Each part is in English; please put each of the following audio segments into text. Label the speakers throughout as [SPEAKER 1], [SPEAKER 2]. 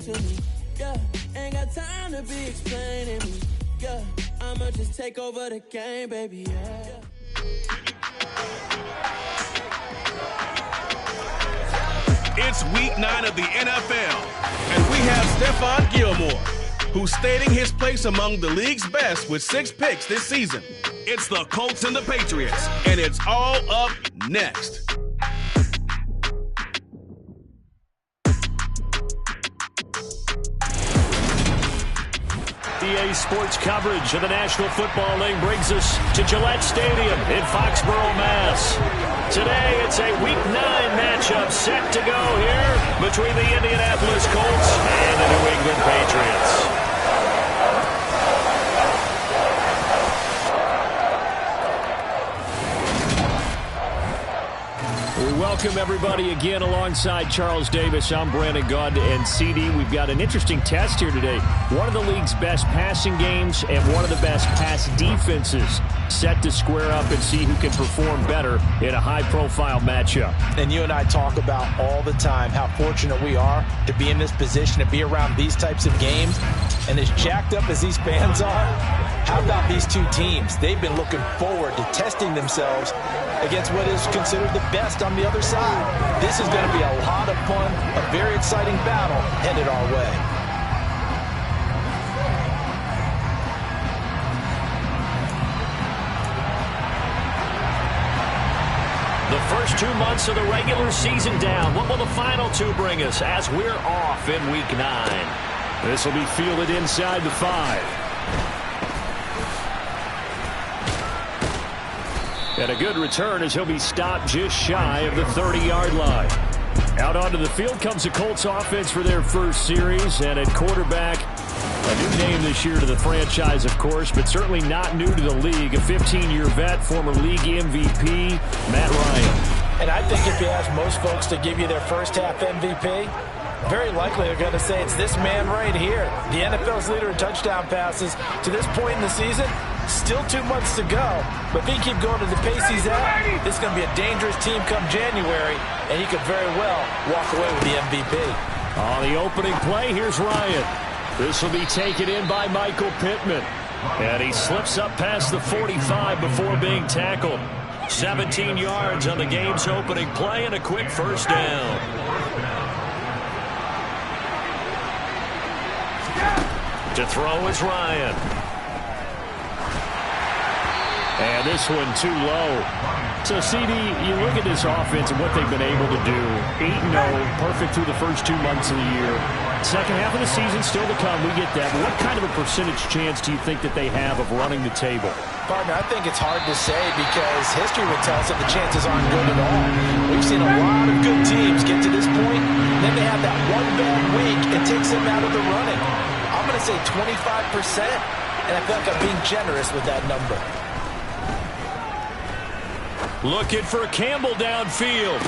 [SPEAKER 1] to me. Yeah, ain't got time to be explaining me. Yeah, I'ma just take over the game, baby. Yeah.
[SPEAKER 2] It's week 9 of the NFL, and we have Stephon Gilmore, who's stating his place among the league's best with 6 picks this season. It's the Colts and the Patriots, and it's all up next.
[SPEAKER 3] EA Sports coverage of the National Football League brings us to Gillette Stadium in Foxborough, Mass. Today, it's a Week 9 matchup set to go here between the Indianapolis Colts and the New England Patriots. We welcome everybody again alongside Charles Davis. I'm Brandon Gaud and CD. We've got an interesting test here today. One of the league's best passing games and one of the best pass defenses set to square up and see who can perform better in a high-profile matchup.
[SPEAKER 4] And you and I talk about all the time how fortunate we are to be in this position, to be around these types of games. And as jacked up as these fans are, how about these two teams? They've been looking forward to testing themselves against what is considered the best on the other side. This is going to be a lot of fun, a very exciting battle headed our way.
[SPEAKER 3] The first 2 months of the regular season down. What will the final 2 bring us as we're off in Week 9? This will be fielded inside the 5. And a good return as he'll be stopped just shy of the 30-yard line. Out onto the field comes the Colts offense for their first series. And at quarterback, a new name this year to the franchise, of course, but certainly not new to the league. A 15-year vet, former league MVP, Matt Ryan.
[SPEAKER 4] And I think if you ask most folks to give you their first half MVP, very likely they're going to say it's this man right here. The NFL's leader in touchdown passes to this point in the season. Still 2 months to go. But if he keep going to the pace he's at, this is going to be a dangerous team come January, and he could very well walk away with the MVP.
[SPEAKER 3] On the opening play, here's Ryan. This will be taken in by Michael Pittman. And he slips up past the 45 before being tackled. 17 yards on the game's opening play and a quick first down. To throw is Ryan. And this one too low. So, CD, you look at this offense and what they've been able to do. 8-0, perfect through the first 2 months of the year. Second half of the season still to come. We get that. But what kind of a percentage chance do you think that they have of running the table?
[SPEAKER 4] Partner, I think it's hard to say because history would tell us that the chances aren't good at all. We've seen a lot of good teams get to this point, and then they have that one bad week and takes them out of the running. I'm going to say 25%, and I feel like I'm being generous with that number.
[SPEAKER 3] Looking for Campbell downfield.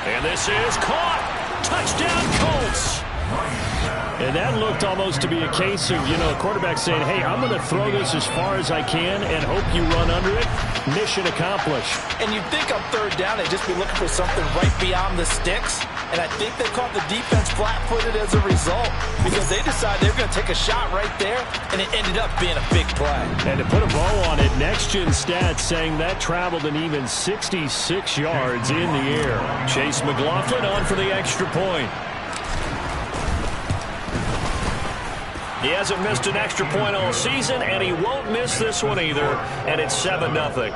[SPEAKER 3] And this is caught. Touchdown, Colts. And that looked almost to be a case of, a quarterback saying, hey, I'm going to throw this as far as I can and hope you run under it. Mission accomplished.
[SPEAKER 4] And you'd think on third down they'd just be looking for something right beyond the sticks. And I think they caught the defense flat-footed as a result because they decided they were going to take a shot right there, and it ended up being a big play.
[SPEAKER 3] And to put a bow on it, next-gen stats saying that traveled an even 66 yards in the air. Chase McLaughlin on for the extra point. He hasn't missed an extra point all season, and he won't miss this one either, and it's 7-0.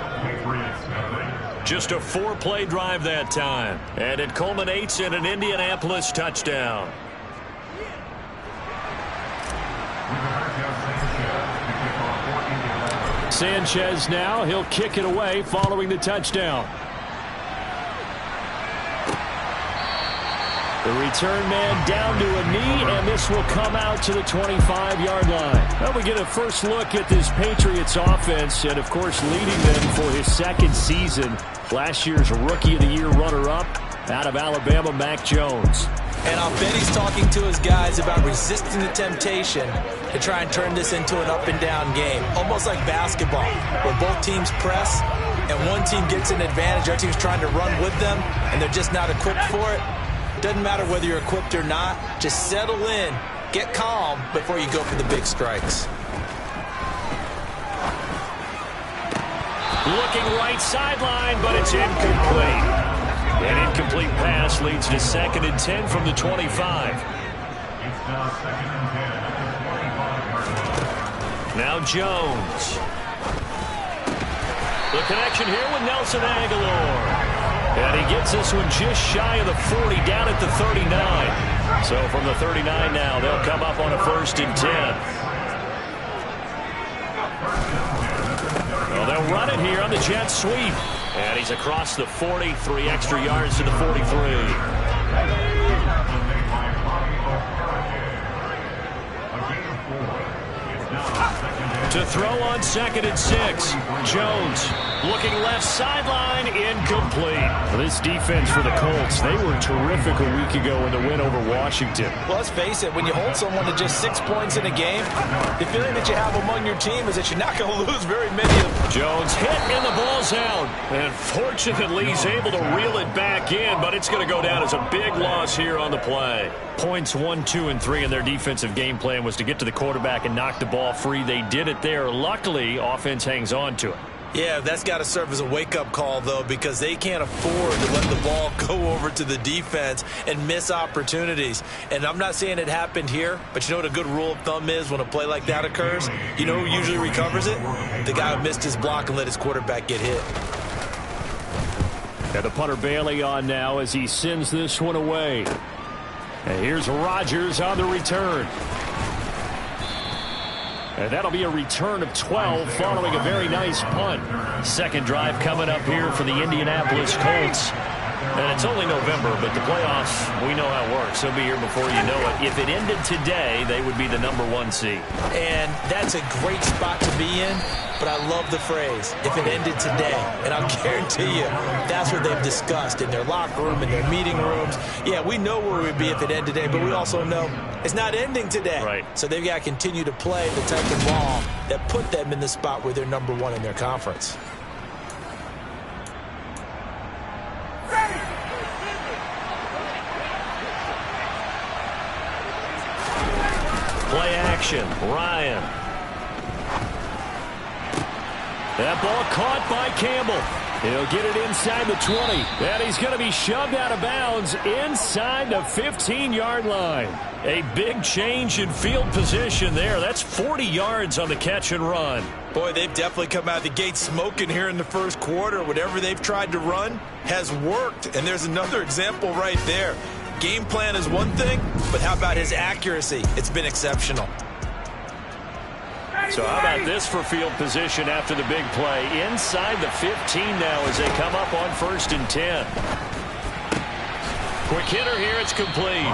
[SPEAKER 3] Just a 4-play drive that time, and it culminates in an Indianapolis touchdown. Sanchez now, he'll kick it away following the touchdown. The return man down to a knee, and this will come out to the 25-yard line. Well, we get a first look at this Patriots offense, and, of course, leading them for his second season. Last year's Rookie of the Year runner-up out of Alabama, Mac Jones.
[SPEAKER 4] And I'll bet he's talking to his guys about resisting the temptation to try and turn this into an up-and-down game, almost like basketball, where both teams press, and one team gets an advantage, our team's trying to run with them, and they're just not equipped for it. Doesn't matter whether you're equipped or not. Just settle in, get calm before you go for the big strikes.
[SPEAKER 3] Looking right sideline, but it's incomplete. An incomplete pass leads to 2nd and 10 from the 25. Now Jones. The connection here with Nelson Aguilar. And he gets this one just shy of the 40, down at the 39. So from the 39 now, they'll come up on a 1st and 10. Well, they'll run it here on the jet sweep. And he's across the 40, 3 extra yards to the 43. To throw on 2nd and 6. Jones looking left sideline, incomplete. This defense for the Colts, they were terrific a week ago in the win over Washington.
[SPEAKER 4] Well, let's face it, when you hold someone to just 6 points in a game, the feeling that you have among your team is that you're not going to lose very many of them.
[SPEAKER 3] Jones hit and the ball's out. And fortunately, he's able to reel it back in, but it's going to go down as a big loss here on the play. Points 1, 2, and 3 in their defensive game plan was to get to the quarterback and knock the ball free. They did it there. Luckily, offense hangs on to it.
[SPEAKER 4] Yeah, that's got to serve as a wake-up call, though, because they can't afford to let the ball go over to the defense and miss opportunities. And I'm not saying it happened here, but you know what a good rule of thumb is when a play like that occurs? You know who usually recovers it? The guy who missed his block and let his quarterback get hit.
[SPEAKER 3] Got the punter Bailey on now as he sends this one away. And here's Rodgers on the return. And that'll be a return of 12 following a very nice punt. Second drive coming up here for the Indianapolis Colts. And it's only November, but the playoffs, we know how it works. They'll be here before you know it. If it ended today, they would be the #1 seed.
[SPEAKER 4] And that's a great spot to be in, but I love the phrase, if it ended today. And I'll guarantee you, that's what they've discussed in their locker room, in their meeting rooms. Yeah, we know where we'd be if it ended today, but we also know it's not ending today.
[SPEAKER 3] Right.
[SPEAKER 4] So they've got to continue to play the type of ball that put them in the spot where they're #1 in their conference.
[SPEAKER 3] Play action. Ryan. That ball caught by Campbell. He'll get it inside the 20. And he's going to be shoved out of bounds inside the 15-yard line. A big change in field position there. That's 40 yards on the catch and run.
[SPEAKER 4] Boy, they've definitely come out of the gate smoking here in the first quarter. Whatever they've tried to run has worked. And there's another example right there. Game plan is one thing, but how about his accuracy? It's been exceptional.
[SPEAKER 3] So how about this for field position after the big play? Inside the 15 now as they come up on 1st and 10. Quick hitter here, it's complete.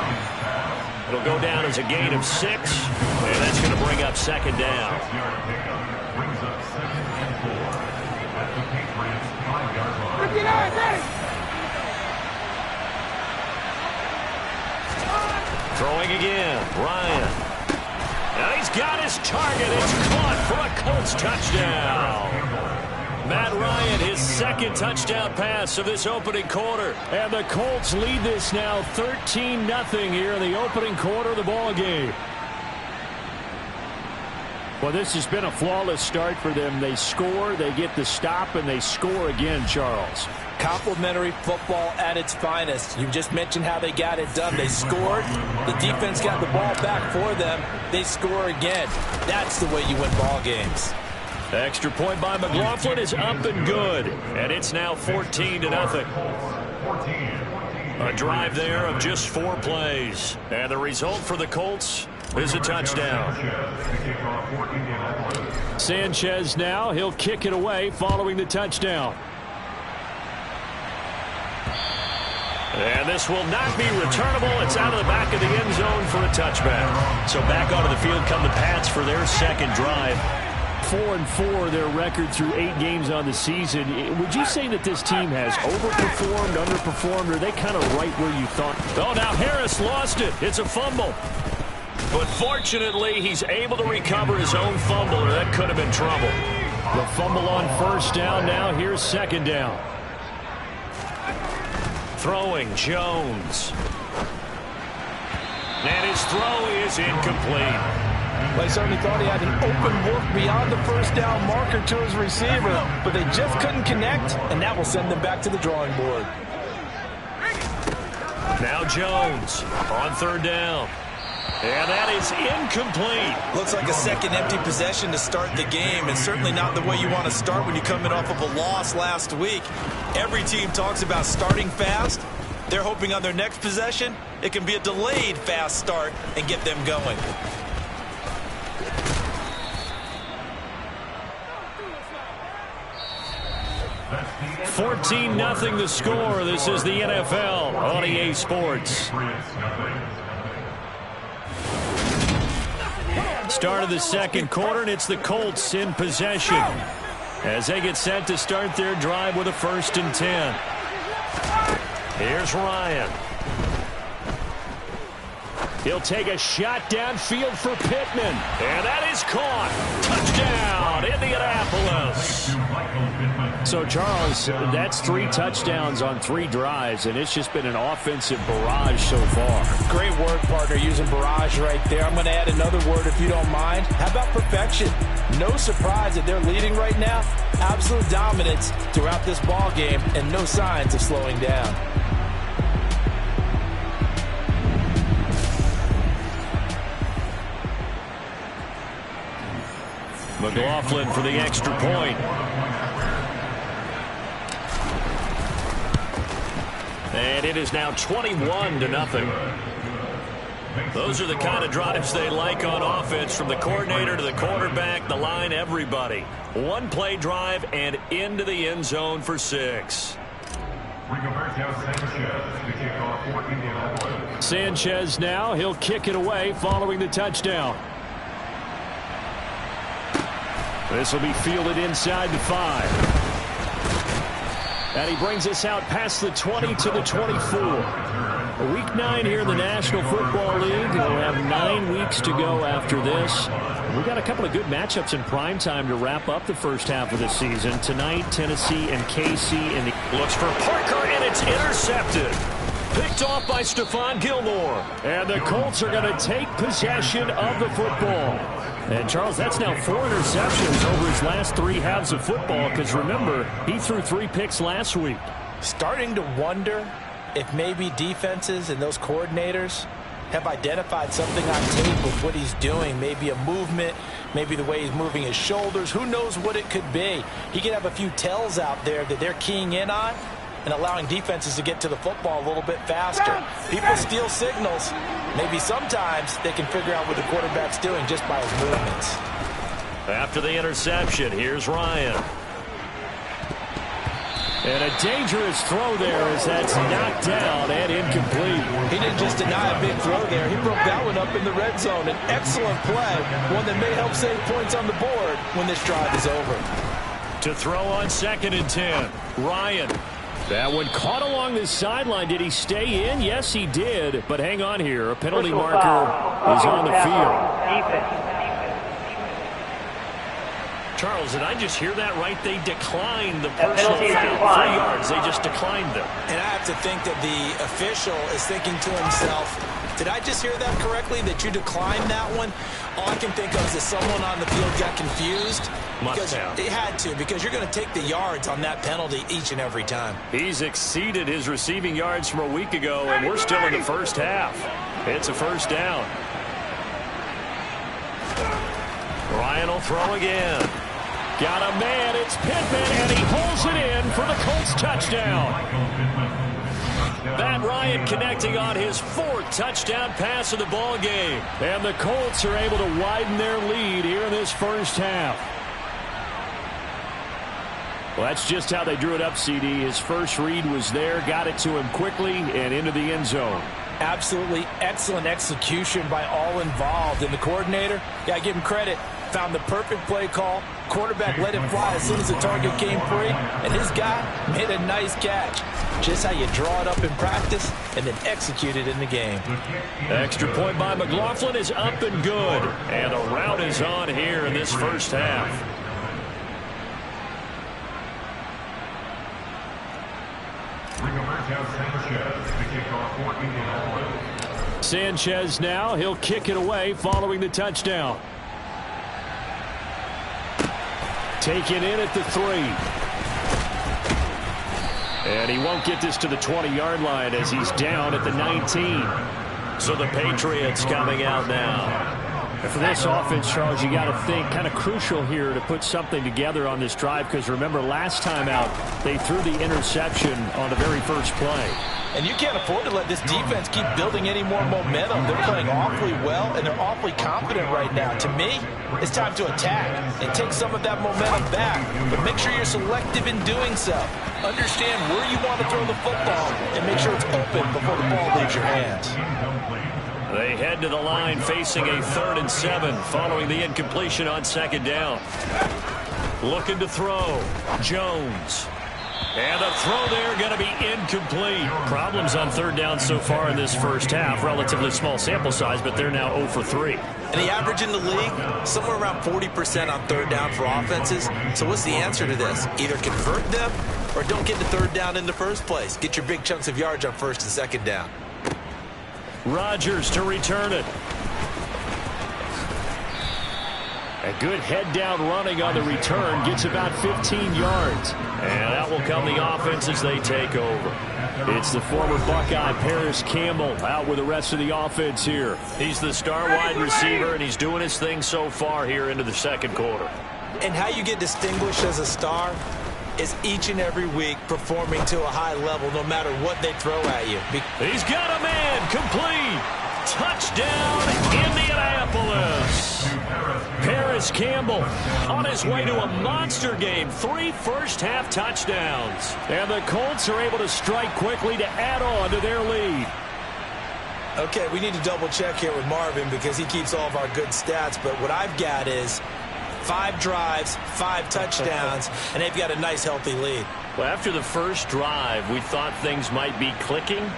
[SPEAKER 3] It'll go down as a gain of 6, and that's going to bring up 2nd down. Throwing again, Ryan. Now he's got his target. It's caught for a Colts touchdown. Matt Ryan, his 2nd touchdown pass of this opening quarter. And the Colts lead this now 13-0 here in the opening quarter of the ball game. Well, this has been a flawless start for them. They score, they get the stop, and they score again, Charles.
[SPEAKER 4] Complimentary football at its finest. You just mentioned how they got it done. They scored. The defense got the ball back for them. They score again. That's the way you win ball games.
[SPEAKER 3] The extra point by McLaughlin is up and good. And it's now 14-0. A drive there of just 4 plays. And the result for the Colts is a touchdown. Sanchez now, he'll kick it away following the touchdown. And this will not be returnable. It's out of the back of the end zone for a touchback. So back onto the field come the Pats for their 2nd drive. 4-4 their record through 8 games on the season. Would you say that this team has overperformed, underperformed, or are they kind of right where you thought? Oh, now Harris lost it. It's a fumble. But fortunately, he's able to recover his own fumble, or that could have been trouble. The fumble on 1st down now. Here's 2nd down. Throwing, Jones. And his throw is incomplete.
[SPEAKER 4] They certainly thought he had an open look beyond the first down marker to his receiver, but they just couldn't connect, and that will send them back to the drawing board.
[SPEAKER 3] Now Jones on third down. And that is incomplete.
[SPEAKER 5] Looks like a second empty possession to start the game, and certainly not the way you want to start when you're coming off of a loss last week. Every team talks about starting fast. They're hoping on their next possession, it can be a delayed fast start and get them going.
[SPEAKER 3] $14-0 the score. This is the NFL on EA Sports. Start of the second quarter, and it's the Colts in possession as they get set to start their drive with a 1st and 10. Here's Ryan. He'll take a shot downfield for Pittman, and that is caught. Touchdown, Indianapolis. So, Charles, that's 3 touchdowns on 3 drives, and it's just been an offensive barrage so far.
[SPEAKER 4] Great work, partner, using barrage right there. I'm going to add another word if you don't mind. How about perfection? No surprise that they're leading right now. Absolute dominance throughout this ball game, and no signs of slowing down.
[SPEAKER 3] McLaughlin for the extra point. And it is now 21-0. Those are the kind of drives they like on offense, from the coordinator to the quarterback, the line, everybody. 1-play drive and into the end zone for 6. Sanchez now, he'll kick it away following the touchdown. This will be fielded inside the 5. And he brings us out past the 20 to the 24. Week 9 here in the National Football League. We'll have 9 weeks to go after this. We've got a couple of good matchups in prime time to wrap up the first half of the season. Tonight, Tennessee and KC. Looks for Parker, and it's intercepted. Picked off by Stephon Gilmore. And the Colts are going to take possession of the football. And, Charles, that's now 4 interceptions over his last 3 halves of football, because, remember, he threw 3 picks last week.
[SPEAKER 4] Starting to wonder if maybe defenses and those coordinators have identified something on tape with what he's doing. Maybe a movement, maybe the way he's moving his shoulders. Who knows what it could be? He could have a few tells out there that they're keying in on and allowing defenses to get to the football a little bit faster. People steal signals. Maybe sometimes they can figure out what the quarterback's doing just by his movements.
[SPEAKER 3] After the interception, here's Ryan. And a dangerous throw there as that's knocked down and incomplete.
[SPEAKER 4] He didn't just deny a big throw there. He broke that one up in the red zone. An excellent play, one that may help save points on the board when this drive is over.
[SPEAKER 3] To throw on 2nd and 10, Ryan. That one caught along the sideline. Did he stay in? Yes, he did. But hang on here. A penalty marker is on the field. Charles, did I just hear that right? They declined the personal foul. 3 yards. They just declined them.
[SPEAKER 5] And I have to think that the official is thinking to himself, did I just hear that correctly, that you declined that one? All I can think of is that someone on the field got confused.
[SPEAKER 3] Must have.
[SPEAKER 5] They had to, because you're going to take the yards on that penalty each and every time.
[SPEAKER 3] He's exceeded his receiving yards from a week ago, and we're still in the first half. It's a 1st down. Ryan will throw again. Got a man, it's Pittman, and he holds it in for the Colts touchdown. Matt Ryan connecting on his 4th touchdown pass of the ball game. And the Colts are able to widen their lead here in this first half. Well, that's just how they drew it up, CD. His first read was there, got it to him quickly, and into the end zone.
[SPEAKER 4] Absolutely excellent execution by all involved. And the coordinator, got to give him credit, found the perfect play call. Quarterback let it fly as soon as the target came free, and his guy made a nice catch. Just how you draw it up in practice and then execute it in the game.
[SPEAKER 3] Extra point by McLaughlin is up and good. And the route is on here in this first half. Sanchez now. He'll kick it away following the touchdown. Taken in at the 3. And he won't get this to the 20-yard line as he's down at the 19. So the Patriots coming out now. And for this offense, Charles, you got to think kind of crucial here to put something together on this drive, because remember last time out they threw the interception on the very first play.
[SPEAKER 4] And you can't afford to let this defense keep building any more momentum. They're playing awfully well, and they're awfully confident right now. To me, it's time to attack and take some of that momentum back. But make sure you're selective in doing so. Understand where you want to throw the football and make sure it's open before the ball leaves your hands.
[SPEAKER 3] They head to the line facing a 3rd and 7 following the incompletion on 2nd down. Looking to throw. Jones. And the throw there going to be incomplete. Problems on 3rd down so far in this first half. Relatively small sample size, but they're now 0 for 3.
[SPEAKER 5] And the average in the league, somewhere around 40% on 3rd down for offenses. So what's the answer to this? Either convert them or don't get the 3rd down in the first place. Get your big chunks of yards on 1st and 2nd down.
[SPEAKER 3] Rodgers to return it. A good head-down running on the return. Gets about 15 yards. And that will come the offense as they take over. It's the former Buckeye Paris Campbell out with the rest of the offense here. He's the star wide receiver, and he's doing his thing so far here into the 2nd quarter.
[SPEAKER 5] And how you get distinguished as a star is each and every week performing to a high level no matter what they throw at you.
[SPEAKER 3] He's got a man complete. Touchdown, Indianapolis. Paris Campbell on his way to a monster game. 3 first-half touchdowns. And the Colts are able to strike quickly to add on to their lead.
[SPEAKER 5] Okay, we need to double-check here with Marvin because he keeps all of our good stats. But what I've got is 5 drives, 5 touchdowns, and they've got a nice, healthy lead.
[SPEAKER 3] Well, after the first drive, we thought things might be clicking.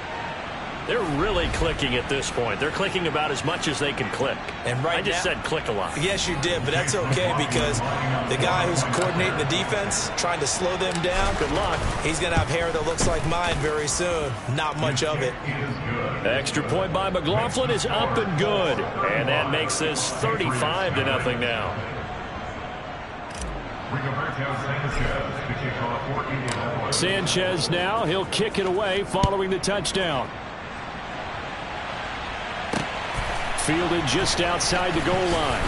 [SPEAKER 3] They're really clicking at this point. They're clicking about as much as they can click.
[SPEAKER 5] And right
[SPEAKER 3] I just said click a lot.
[SPEAKER 5] Yes, you did, but that's okay because the guy who's coordinating the defense, trying to slow them down,
[SPEAKER 3] good luck.
[SPEAKER 5] He's going to have hair that looks like mine very soon. Not much of it.
[SPEAKER 3] Extra point by McLaughlin is up and good. And that makes this 35-0 now. Sanchez now. He'll kick it away following the touchdown. Fielded just outside the goal line.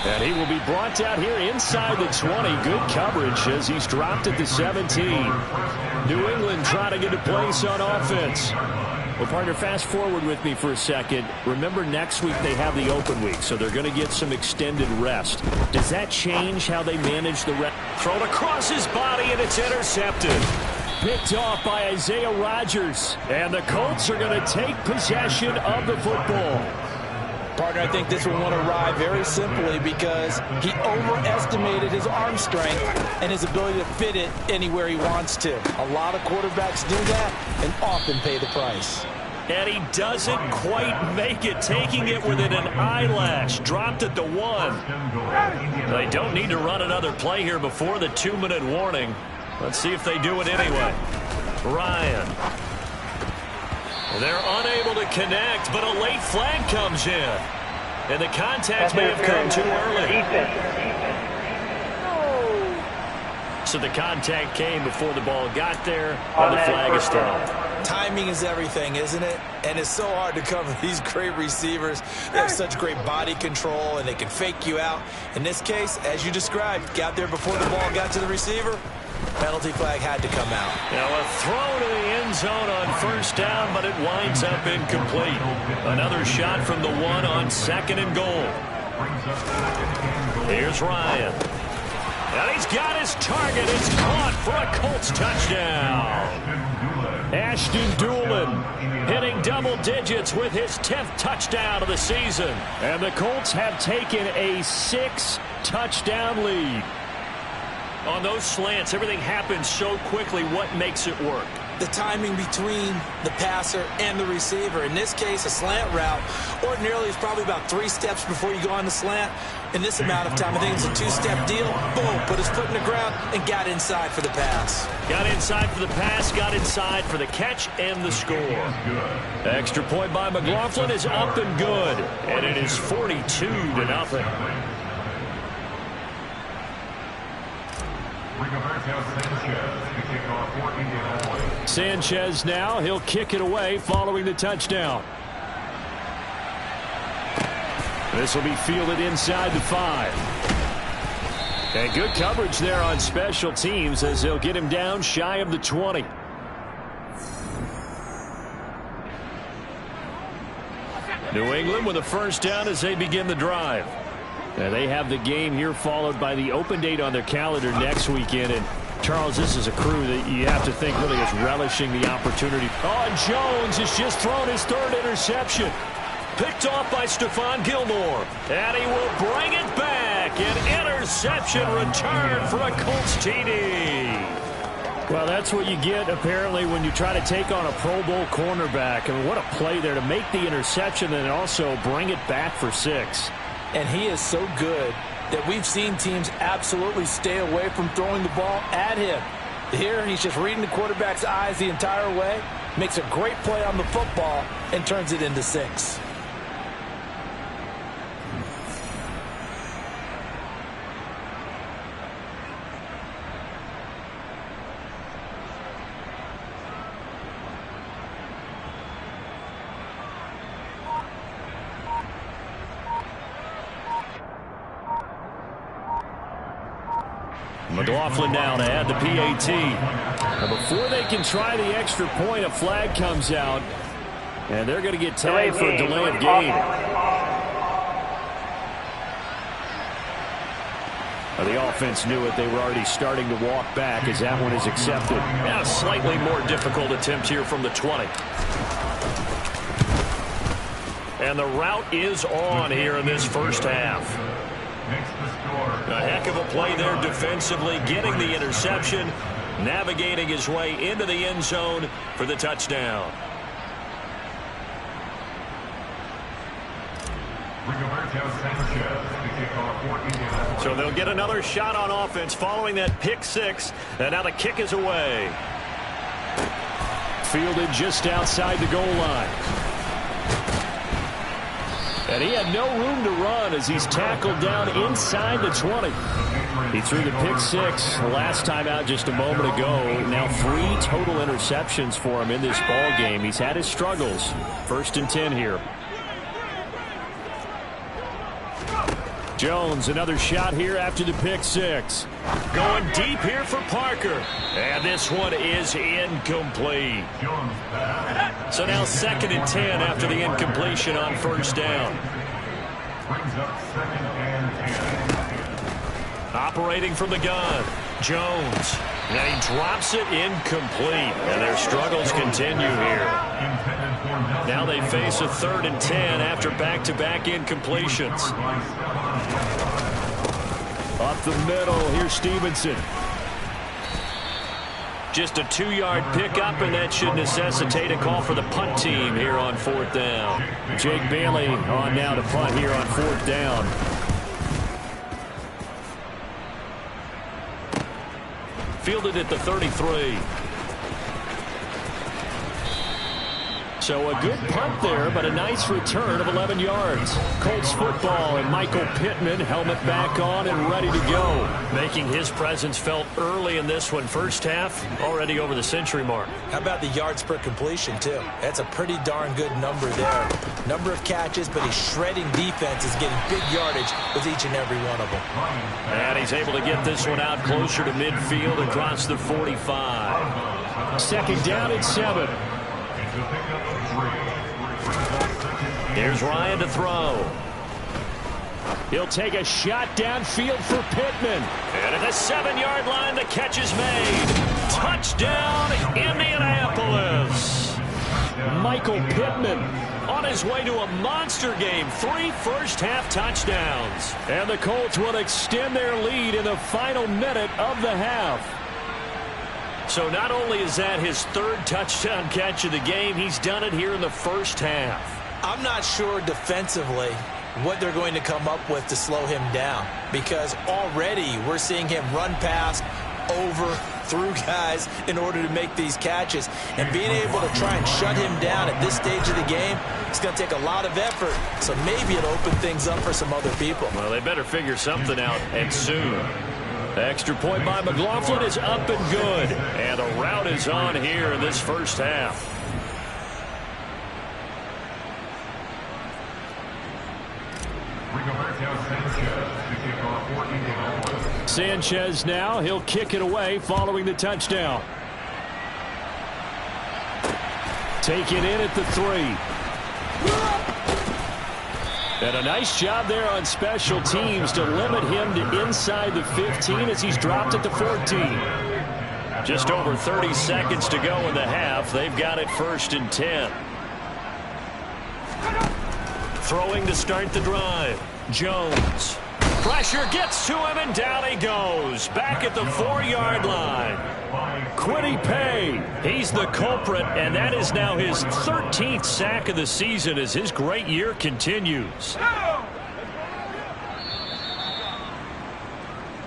[SPEAKER 3] And he will be brought down here inside the 20. Good coverage as he's dropped at the 17. New England trying to get a place on offense. Well, partner, fast forward with me for a second. Remember, next week they have the open week, so they're going to get some extended rest. Does that change how they manage the rest? Thrown across his body, and it's intercepted. Picked off by Isaiah Rodgers. And the Colts are going to take possession of the football.
[SPEAKER 4] Partner, I think this will want to ride very simply because he overestimated his arm strength and his ability to fit it anywhere he wants to. A lot of quarterbacks do that and often pay the price.
[SPEAKER 3] And he doesn't quite make it, taking it within an eyelash. Dropped at the 1. They don't need to run another play here before the 2-minute warning. Let's see if they do it anyway. Ryan. They're unable to connect, but a late flag comes in. And the contact may have come too early. So the contact came before the ball got there, and the flag is thrown.
[SPEAKER 5] Timing is everything, isn't it? And it's so hard to cover these great receivers. They have such great body control, and they can fake you out. In this case, as you described, got there before the ball got to the receiver. Penalty flag had to come out.
[SPEAKER 3] Now a throw to the end zone on 1st down, but it winds up incomplete. Another shot from the 1 on 2nd and goal. Here's Ryan. And he's got his target. It's caught for a Colts touchdown. Ashton Doolin hitting double digits with his 10th touchdown of the season. And the Colts have taken a 6-touchdown lead. On those slants, everything happens so quickly. What makes it work?
[SPEAKER 4] the timing between the passer and the receiver. In this case, a slant route ordinarily is probably about 3 steps before you go on the slant. In this amount of time, I think it's a 2-step deal. Boom, put his foot in the ground and got inside for the pass.
[SPEAKER 3] Got inside for the pass, got inside for the catch and the score. Extra point by McLaughlin is up and good, and it is 42-0. Sanchez now, he'll kick it away following the touchdown. This will be fielded inside the 5. And good coverage there on special teams as they'll get him down shy of the 20. New England with a first down as they begin the drive. Now they have the game here followed by the open date on their calendar next weekend. And Charles, this is a crew that you have to think really is relishing the opportunity. Oh, and Jones has just thrown his 3rd interception. Picked off by Stephon Gilmore. And he will bring it back. An interception return for a Colts TD. Well, that's what you get, apparently, when you try to take on a Pro Bowl cornerback. I mean, what a play there to make the interception and also bring it back for 6.
[SPEAKER 4] And he is so good that we've seen teams absolutely stay away from throwing the ball at him. Here, he's just reading the quarterback's eyes the entire way, makes a great play on the football, and turns it into 6.
[SPEAKER 3] McLaughlin now to add the PAT. Now before they can try the extra point, a flag comes out, and they're going to get tagged for a delay of game. Well, the offense knew it. They were already starting to walk back as that one is accepted. Now a slightly more difficult attempt here from the 20. And the route is on here in this first half. A heck of a play there defensively, getting the interception, navigating his way into the end zone for the touchdown. So they'll get another shot on offense following that pick 6, and now the kick is away. Fielded just outside the goal line. And he had no room to run as he's tackled down inside the 20. He threw the pick 6 last time out just a moment ago. Now 3 total interceptions for him in this ball game. He's had his struggles. 1st and 10 here. Jones, another shot here after the pick 6. Going deep here for Parker. And this one is incomplete. So now 2nd and 10 after the incompletion on 1st down. Operating from the gun, Jones. And he drops it incomplete. And their struggles continue here. Now they face a 3rd and 10 after back-to-back incompletions. Up the middle, here's Stevenson. Just a 2-yard pickup, and that should necessitate a call for the punt team here on 4th down. Jake Bailey on now to punt here on 4th down. Fielded at the 33. So a good punt there, but a nice return of 11 yards. Colts football and Michael Pittman, helmet back on and ready to go. Making his presence felt early in this one. First half, already over the century mark.
[SPEAKER 4] How about the yards per completion, too? That's a pretty darn good number there. Number of catches, but he's shredding defenses, getting big yardage with each and every one of them.
[SPEAKER 3] And he's able to get this one out closer to midfield across the 45. 2nd down and 7. Here's Ryan to throw. He'll take a shot downfield for Pittman. And at the 7-yard line, the catch is made. Touchdown, Indianapolis. Michael Pittman on his way to a monster game. 3 first-half touchdowns. And the Colts will extend their lead in the final minute of the half. So not only is that his third touchdown catch of the game, he's done it here in the first half.
[SPEAKER 4] I'm not sure defensively what they're going to come up with to slow him down, because already we're seeing him run past, over, through guys in order to make these catches. And being able to try and shut him down at this stage of the game, it's going to take a lot of effort. So maybe it'll open things up for some other people.
[SPEAKER 3] Well, they better figure something out, and soon. The extra point by McLaughlin is up and good. And a rout is on here in this first half. Sanchez now, he'll kick it away following the touchdown. Taken in at the 3. And a nice job there on special teams to limit him to inside the 15 as he's dropped at the 14. Just over 30 seconds to go in the half. They've got it 1st and 10. Throwing to start the drive. Jones. Pressure gets to him, and down he goes. Back at the 4-yard line. Kwity Paye, he's the culprit, and that is now his 13th sack of the season as his great year continues.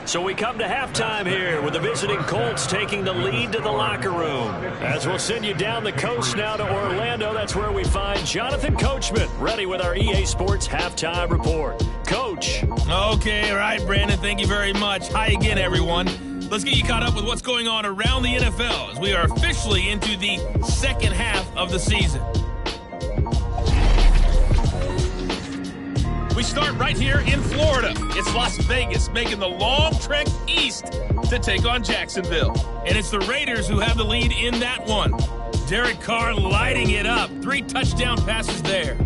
[SPEAKER 3] So we come to halftime here with the visiting Colts taking the lead to the locker room. As we'll send you down the coast now to Orlando, that's where we find Jonathan Coachman ready with our EA Sports Halftime Report. Coach.
[SPEAKER 6] Okay, all right, Brandon, thank you very much. Hi again, everyone. Let's get you caught up with what's going on around the NFL as we are officially into the second half of the season. We start right here in Florida. It's Las Vegas making the long trek east to take on Jacksonville. And it's the Raiders who have the lead in that one. Derek Carr lighting it up. 3 touchdown passes there.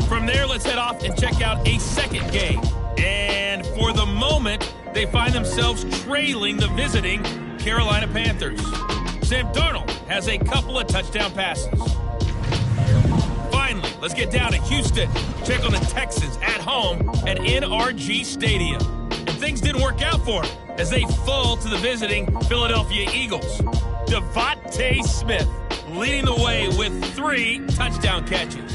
[SPEAKER 6] From there, let's head off and check out a second game. And for the moment, they find themselves trailing the visiting Carolina Panthers. Sam Darnold has a couple of touchdown passes. Finally, let's get down to Houston. Check on the Texans at home at NRG Stadium. And things didn't work out for them as they fall to the visiting Philadelphia Eagles. Devontae Smith leading the way with 3 touchdown catches.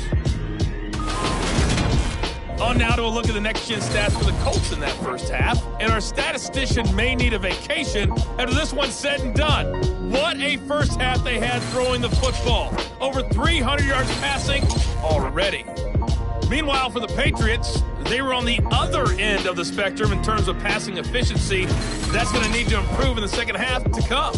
[SPEAKER 6] On now to a look at the next-gen stats for the Colts in that first half. And our statistician may need a vacation after this one's said and done. What a first half they had throwing the football. Over 300 yards passing already. Meanwhile, for the Patriots, they were on the other end of the spectrum in terms of passing efficiency. That's going to need to improve in the second half to come.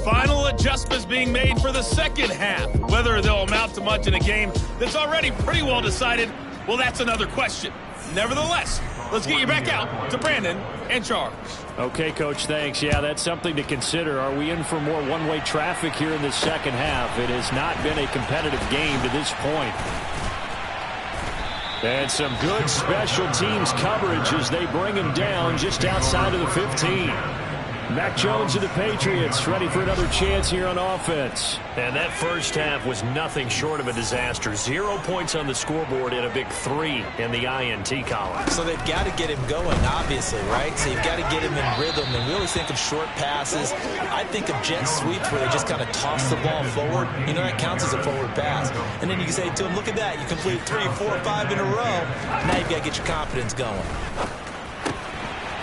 [SPEAKER 6] Final adjustments being made for the second half. Whether they'll amount to much in a game that's already pretty well decided, well, that's another question. Nevertheless, let's get you back out to Brandon and Charles.
[SPEAKER 3] Okay, Coach, thanks. Yeah, that's something to consider. Are we in for more one-way traffic here in the second half? It has not been a competitive game to this point. And some good special teams coverage as they bring him down just outside of the 15. Mac Jones of the Patriots ready for another chance here on offense. And that first half was nothing short of a disaster. 0 points on the scoreboard and a big 3 in the INT column.
[SPEAKER 4] So they've got to get him going, obviously, right? So you've got to get him in rhythm. And we always think of short passes. I think of jet sweeps where they just kind of toss the ball forward. You know, that counts as a forward pass. And then you can say to him, look at that. You completed 3, 4, 5 in a row. Now you've got to get your confidence going.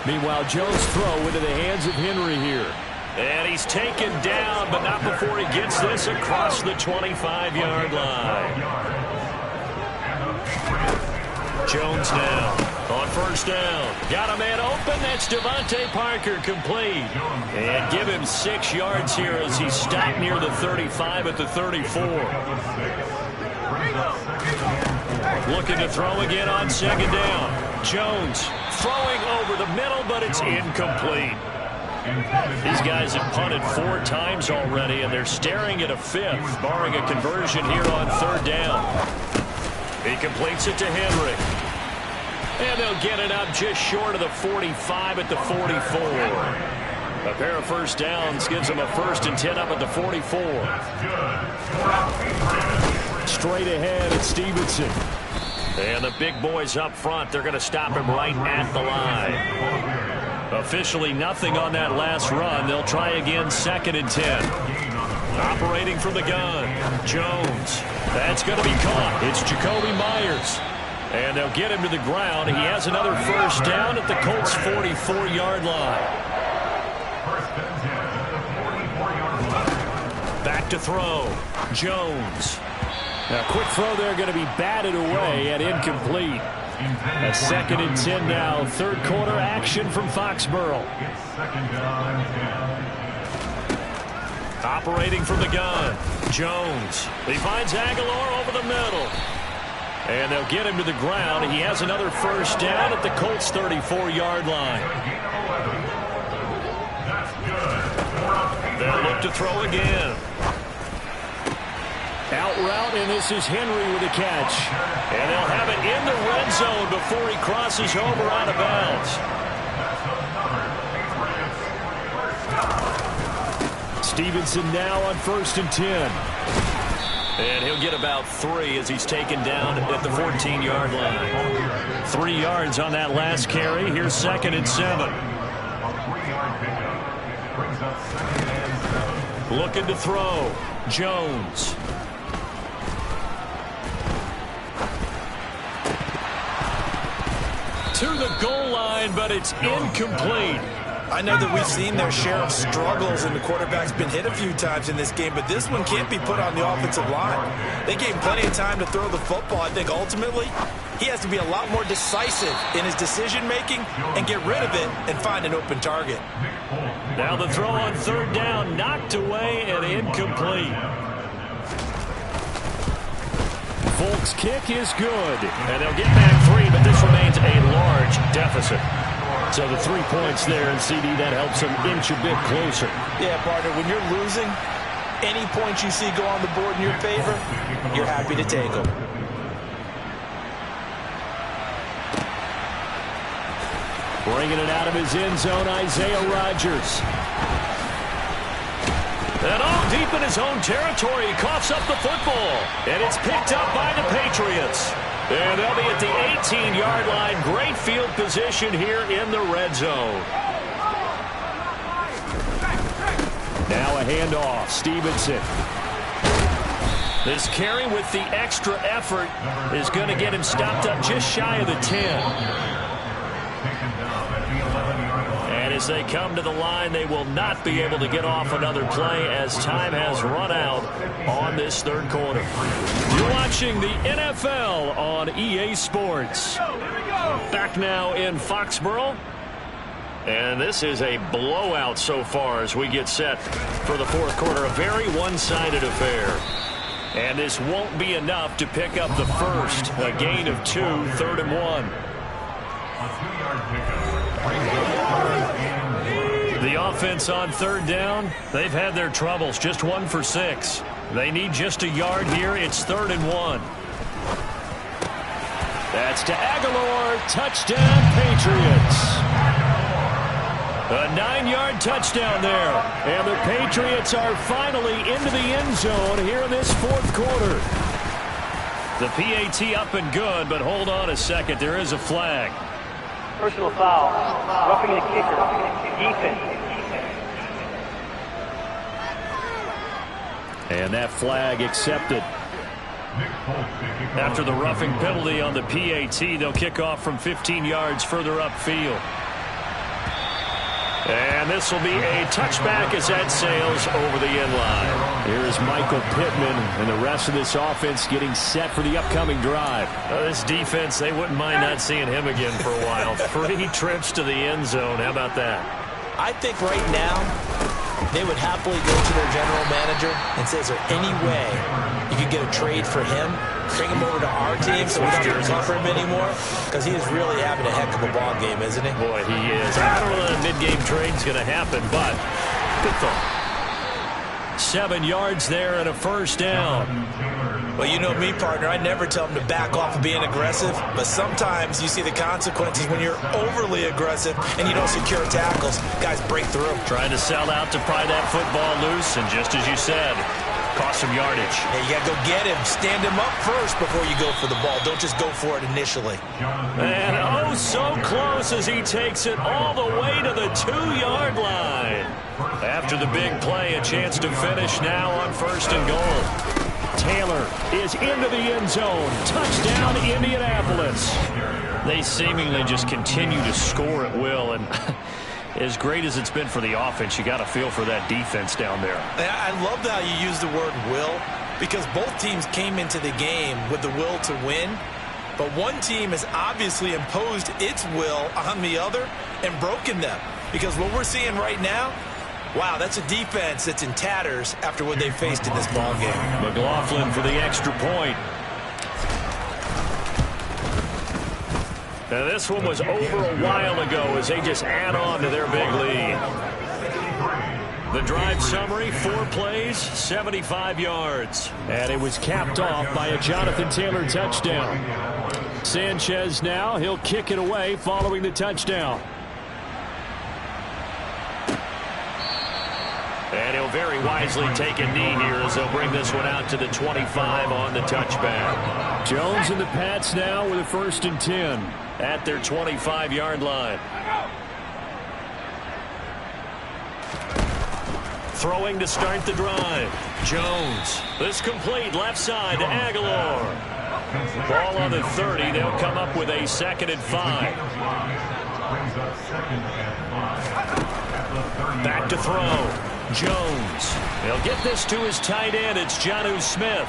[SPEAKER 3] Meanwhile, Jones' throw into the hands of Henry here. And he's taken down, but not before he gets this across the 25-yard line. Jones now on first down. Got a man open. That's Devontae Parker complete. And give him 6 yards here as he's stopped near the 35 at the 34. Looking to throw again on second down. Jones throwing over the middle, but it's incomplete. These guys have punted 4 times already, and they're staring at a 5th, barring a conversion here on third down. He completes it to Henry. And they'll get it up just short of the 45 at the 44. A pair of first downs gives them a 1st and 10 up at the 44. Straight ahead at Stevenson. And the big boys up front, they're going to stop him right at the line. Officially nothing on that last run. They'll try again 2nd and 10. Operating from the gun, Jones. That's going to be caught. It's Jacoby Myers. And they'll get him to the ground. He has another first down at the Colts' 44-yard line. Back to throw. Jones. Now, quick throw there going to be batted away and incomplete. A 2nd and 10 now. 3rd quarter action from Foxborough. Operating from the gun, Jones. He finds Aguilar over the middle. And they'll get him to the ground. He has another first down at the Colts' 34-yard line. They'll look to throw again. Out route, and this is Henry with a catch. And they'll have it in the red zone before he crosses over out of bounds. Stevenson now on 1st and 10. And he'll get about 3 as he's taken down at the 14-yard line. 3 yards on that last carry. Here's 2nd and 7. Looking to throw. Jones. To the goal line, but it's incomplete.
[SPEAKER 5] I know that we've seen their share of struggles, and the quarterback's been hit a few times in this game, but this one can't be put on the offensive line. They gave him plenty of time to throw the football. I think ultimately he has to be a lot more decisive in his decision-making and get rid of it and find an open target.
[SPEAKER 3] Now the throw on 3rd down, knocked away and incomplete. Volk's kick is good, and they'll get back 3, but this remains a large deficit. So the 3 points there, and CD, that helps them inch a bit closer.
[SPEAKER 5] Yeah, partner, when you're losing, any points you see go on the board in your favor, you're happy to take them.
[SPEAKER 3] Bringing it out of his end zone, Isaiah Rodgers. And all deep in his own territory, he coughs up the football. And it's picked up by the Patriots. And they'll be at the 18-yard line. Great field position here in the red zone. Now a handoff. Stevenson. This carry with the extra effort is going to get him stopped up just shy of the 10. And as they come to the line, they will not be able to get off another play as time has run out on this 3rd quarter. You're watching the NFL on EA Sports. Back now in Foxborough. And this is a blowout so far as we get set for the 4th quarter. A very one-sided affair. And this won't be enough to pick up the first. A gain of 2, 3rd and 1. The offense on 3rd down, they've had their troubles. Just 1 for 6. They need just a yard here. It's 3rd and 1. That's to Aguilar. Touchdown, Patriots. A 9-yard touchdown there. And the Patriots are finally into the end zone here in this 4th quarter. The PAT up and good, but hold on a second. There is a flag.
[SPEAKER 7] Personal foul. Roughing the kicker. Defense.
[SPEAKER 3] And that flag accepted. After the roughing penalty on the PAT, they'll kick off from 15 yards further upfield. And this will be a touchback as that sails over the end line. Here is Michael Pittman and the rest of this offense getting set for the upcoming drive. This defense, they wouldn't mind not seeing him again for a while. 3 trips to the end zone. How about that?
[SPEAKER 5] I think right now they would happily go to their general manager and say, is there any way you could get a trade for him? Bring him over to our team so we don't have to cover him anymore? Because he is really having a heck of a ball game, isn't he?
[SPEAKER 3] Boy, he is. I don't know that a mid-game trade's going to happen, but good thought. 7 yards there and a first down.
[SPEAKER 5] Well, you know me, partner. I never tell them to back off of being aggressive, but sometimes you see the consequences when you're overly aggressive and you don't secure tackles. Guys break through.
[SPEAKER 3] Trying to sell out to pry that football loose, and just as you said, Cost some yardage.
[SPEAKER 5] Yeah, you got to go get him. Stand him up first before you go for the ball. Don't just go for it initially.
[SPEAKER 3] And oh, so close as he takes it all the way to the 2-yard line. After the big play, a chance to finish now on 1st and goal. Taylor is into the end zone. Touchdown, Indianapolis. They seemingly just continue to score at will, and as great as it's been for the offense, you got to feel for that defense down there.
[SPEAKER 5] I love how you use the word will, because both teams came into the game with the will to win, but one team has obviously imposed its will on the other and broken them, because what we're seeing right now, wow, that's a defense that's in tatters after what they faced in this ballgame.
[SPEAKER 3] McLaughlin for the extra point. Now this one was over a while ago as they just add on to their big lead. The drive summary, 4 plays, 75 yards. And it was capped off by a Jonathan Taylor touchdown. Sanchez now, he'll kick it away following the touchdown. And he'll very wisely take a knee here as they'll bring this one out to the 25 on the touchback. Jones and the Pats now with a 1st and 10 at their 25-yard line. Throwing to start the drive. Jones. This complete left side to Aguilar. Ball on the 30. They'll come up with a 2nd and 5. Back to throw. Jones. He'll get this to his tight end. It's Jonnu Smith.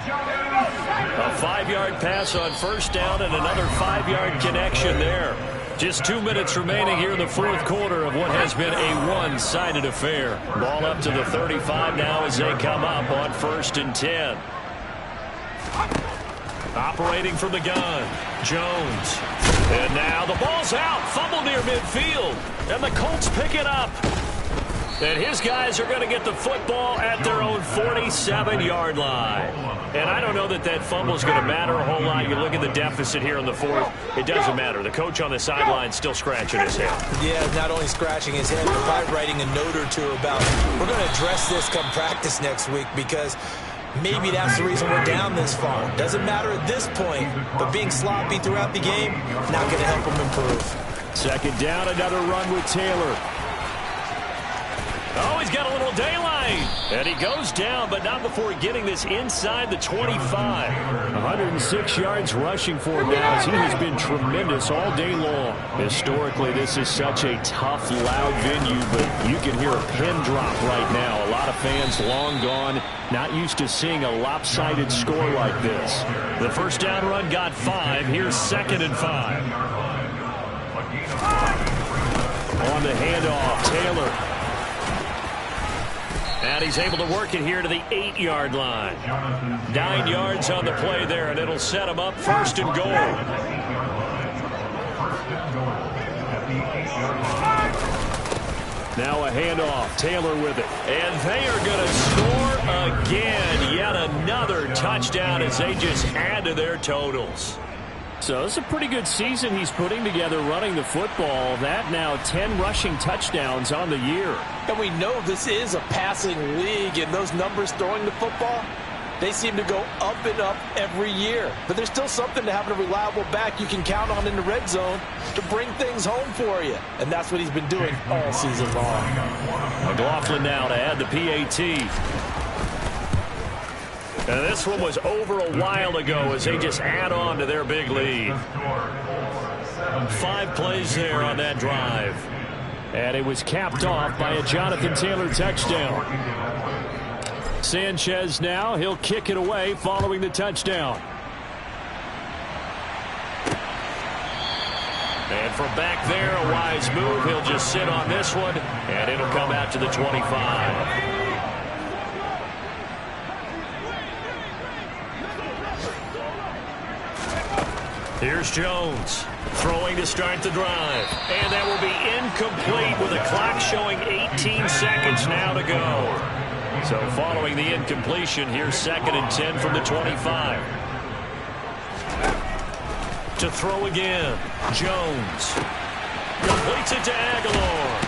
[SPEAKER 3] A 5-yard pass on 1st down and another 5-yard connection there. Just 2 minutes remaining here in the 4th quarter of what has been a one-sided affair. Ball up to the 35 now as they come up on 1st and 10. Operating from the gun, Jones. And now the ball's out. Fumble near midfield. And the Colts pick it up. And his guys are going to get the football at their own 47-yard line. And I don't know that that fumble is going to matter a whole lot. You look at the deficit here in the 4th. It doesn't matter. The coach on the sideline still scratching his head.
[SPEAKER 5] Yeah, not only scratching his head, but probably writing a note or two about, we're going to address this come practice next week, because maybe that's the reason we're down this far. Doesn't matter at this point, but being sloppy throughout the game, not going to help him improve. 2nd down, another run with Taylor. Oh, he's got a little daylight. And he goes down, but not before getting this inside the 25.
[SPEAKER 3] 106 yards rushing for him now, as he has been tremendous all day long. Historically, this is such a tough, loud venue, but you can hear a pin drop right now. A lot of fans long gone, not used to seeing a lopsided score like this. The 1st down run got 5. Here's 2nd and 5. On the handoff, Taylor. And he's able to work it here to the 8-yard line. 9 yards on the play there, and it'll set him up 1st and goal. Now a handoff. Taylor with it. And they are going to score again. Yet another touchdown as they just add to their totals. So it's a pretty good season he's putting together running the football. That now 10 rushing touchdowns on the year.
[SPEAKER 4] And we know this is a passing league, and those numbers throwing the football, they seem to go up and up every year. But there's still something to having a reliable back you can count on in the red zone to bring things home for you. And that's what he's been doing all season long.
[SPEAKER 3] McLaughlin now to add the PAT. And this one was over a while ago as they just add on to their big lead. 5 plays there on that drive. And it was capped off by a Jonathan Taylor touchdown. Sanchez now, he'll kick it away following the touchdown. And from back there, a wise move. He'll just sit on this one, and it'll come out to the 25. Here's Jones, throwing to start the drive. And that will be incomplete with the clock showing 18 seconds now to go. So following the incompletion, here's 2nd and 10 from the 25. To throw again, Jones. Completes it to Aguilar.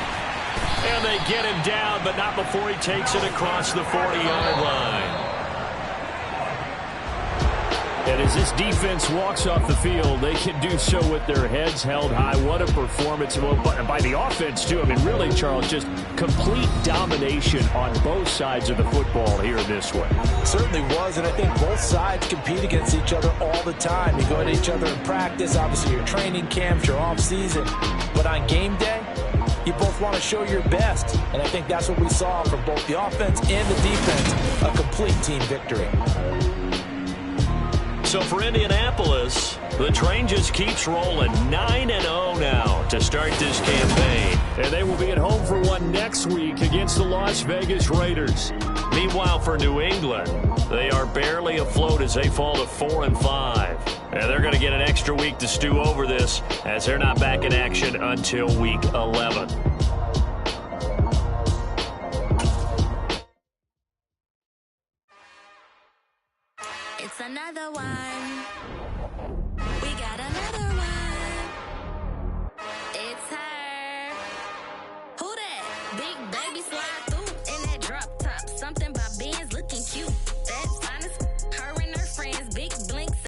[SPEAKER 3] And they get him down, but not before he takes it across the 40-yard line. And as this defense walks off the field, they can do so with their heads held high. What a performance by the offense, too. I mean, really, Charles, just complete domination on both sides of the football here this way.
[SPEAKER 4] Certainly was, and I think both sides compete against each other all the time. You go at each other in practice, obviously your training camps, your off-season. But on game day, you both want to show your best. And I think that's what we saw from both the offense and the defense, a complete team victory.
[SPEAKER 3] So for Indianapolis, the train just keeps rolling 9-0 now to start this campaign. And they will be at home for one next week against the Las Vegas Raiders. Meanwhile, for New England, they are barely afloat as they fall to 4-5. And they're going to get an extra week to stew over this as they're not back in action until week 11.
[SPEAKER 8] It's another one. We got another one. It's her. Who that? Big baby slide